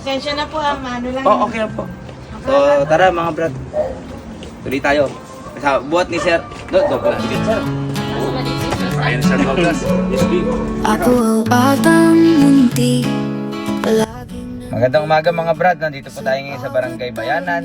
Pasensya na po ha, ano lang. Oh, okay lang po. So, tara mga brad. Tuloy tayo. Sa buhat ni Sir. Douglas. Sir. Ayan, Sir Douglas. Yes, big. Ako ang batang munti, palaging Magandang umaga mga brad. Nandito po tayo ngayon sa Barangay Bayanan,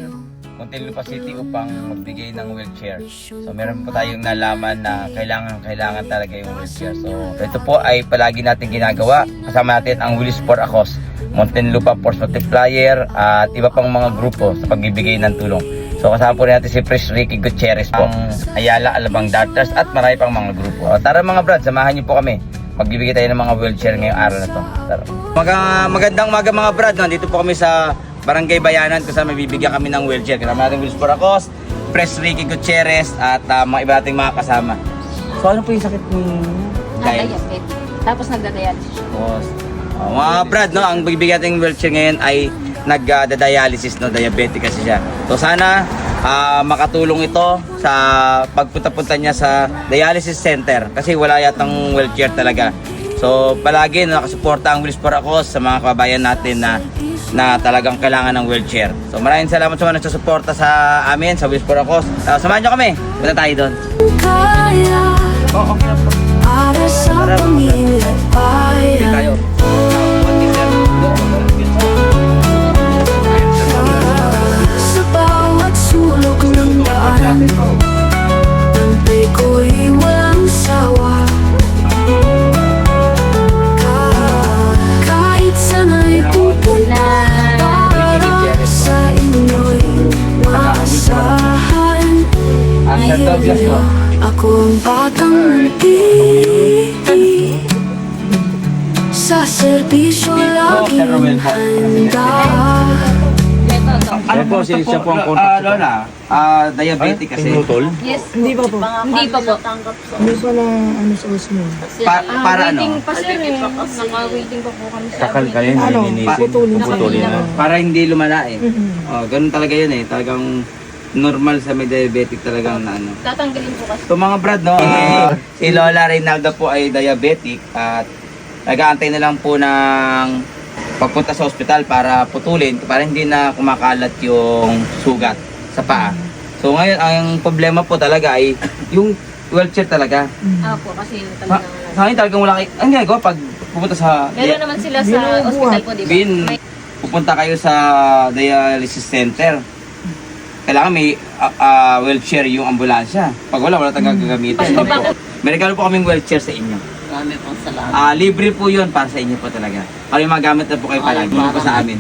Muntinlupa City upang magbigay ng wheelchair. So meron po tayong nalaman na kailangan talaga yung wheelchair. So ito po ay palagi natin ginagawa. Kasama natin ang Wheels for a Cause, Muntinlupa Force Multiplier at iba pang mga grupo sa pagbibigay ng tulong. So kasama po natin si Pres Ricky Gutierrez po, ang Ayala Alabang Darters at marami pang mga grupo. Tara mga brad, samahan niyo po kami. Magbibigay tayo ng mga wheelchair ngayong araw na to. Tara. Magandang umaga mga brad. Nandito po kami sa Barangay Bayanan kung saan mabibigyan kami ng wheelchair. Kasama natin Wheels for a Cause, Pres Ricky Gutierrez at mga iba nating mga kasama. So ano po yung sakit ni Kyle? Diabetes. Tapos nagda-dialysis. Mga brad, no, ang bibigyan nating wheelchair ngayon ay nagda-dialysis, no, diabetic kasi siya. So sana makatulong ito sa pagpunta-punta niya sa dialysis center kasi wala yatang wheelchair talaga. So palagi nakasuporta ang Wheels for a Cause sa mga kababayan natin na talagang kailangan ng wheelchair. So maraming salamat sa mga nagsusuporta sa amin sa Wheels for a Cause. Samahan niyo kami. Punta tayo doon. kaya Okay po. para sa pamilya at Hindi tayo. bayan. Sa bawat sulok ng daan, tantay ko'y walang sawa. Kahit sana'y pupunta, para sa inyo'y maasahan. Sir Douglas po. Ako ang batang munti, sa serbisyo laging handa. Ano po, siya po ang contact diabetic kasi. Yes. Hindi pa po. Hindi pa po. Hindi pa na ano sa usmo. Para ano? Waiting pa sir eh. Naka-waiting pa po kami sa Kakal kayo, Ano? Puputulin. puputulin na. Para hindi lumala eh. Ganun talaga yun eh. Talagang normal sa may diabetic talagang na ano. Tatanggalin po kasi. So mga brad, no, si Lola Reynalda po ay diabetic at nag-aantay na lang po ng pagpunta sa ospital para putulin para hindi na kumakalat yung sugat sa paa. So ngayon, ang problema po talaga ay yung wheelchair talaga. Po kasi Sa talagang akin talagang wala kayo. Ang ginagawa pag pupunta sa meron naman sila sa ospital po, di ba? pupunta kayo sa dialysis center. Kailangan may wheelchair yung ambulansya. Pag wala tayong gagamitin. May regalo po kaming wheelchair sa inyo. Libre po yun para sa inyo po talaga. Para yung magamit na po kayo palagi po sa amin.